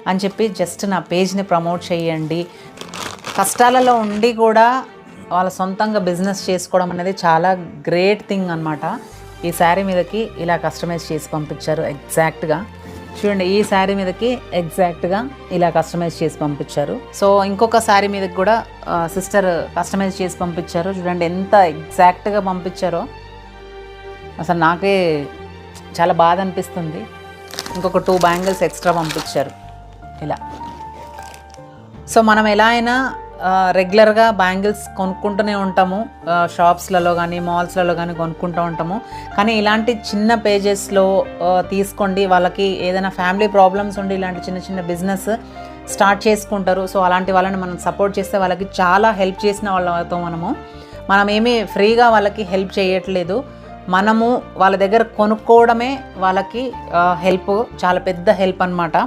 అని చెప్పి జస్ట్ నా పేజ్ని ప్రమోట్ చేయండి. కష్టాలలో ఉండి కూడా వాళ్ళ సొంతంగా బిజినెస్ చేసుకోవడం అనేది చాలా గ్రేట్ థింగ్ అనమాట. ఈ శారీ మీదకి ఇలా కస్టమైజ్ చేసి పంపించారు. ఎగ్జాక్ట్గా చూడండి, ఈ శారీ మీదకి ఎగ్జాక్ట్గా ఇలా కస్టమైజ్ చేసి పంపించారు. సో ఇంకొక శారీ మీదకి కూడా సిస్టర్ కస్టమైజ్ చేసి పంపించారు. చూడండి ఎంత ఎగ్జాక్ట్గా పంపించారో, అసలు నాకే చాలా బాధ అనిపిస్తుంది. ఇంకొక 2 బ్యాంగిల్స్ ఎక్స్ట్రా పంపించారు ఇలా. సో మనం ఎలా అయినా రెగ్యులర్గా బ్యాంగిల్స్ కొనుక్కుంటూనే ఉంటాము, షాప్స్లలో కానీ మాల్స్లలో కానీ కొనుక్కుంటూ ఉంటాము. కానీ ఇలాంటి చిన్న పేజెస్లో తీసుకోండి. వాళ్ళకి ఏదైనా ఫ్యామిలీ ప్రాబ్లమ్స్ ఉండి ఇలాంటి చిన్న చిన్న బిజినెస్ స్టార్ట్ చేసుకుంటారు. సో అలాంటి వాళ్ళని మనం సపోర్ట్ చేస్తే వాళ్ళకి చాలా హెల్ప్ చేసిన వాళ్ళతో మనం ఏమీ ఫ్రీగా వాళ్ళకి హెల్ప్ చేయట్లేదు. మనము వాళ్ళ దగ్గర కొనుక్కోవడమే వాళ్ళకి హెల్ప్, చాలా పెద్ద హెల్ప్ అన్నమాట.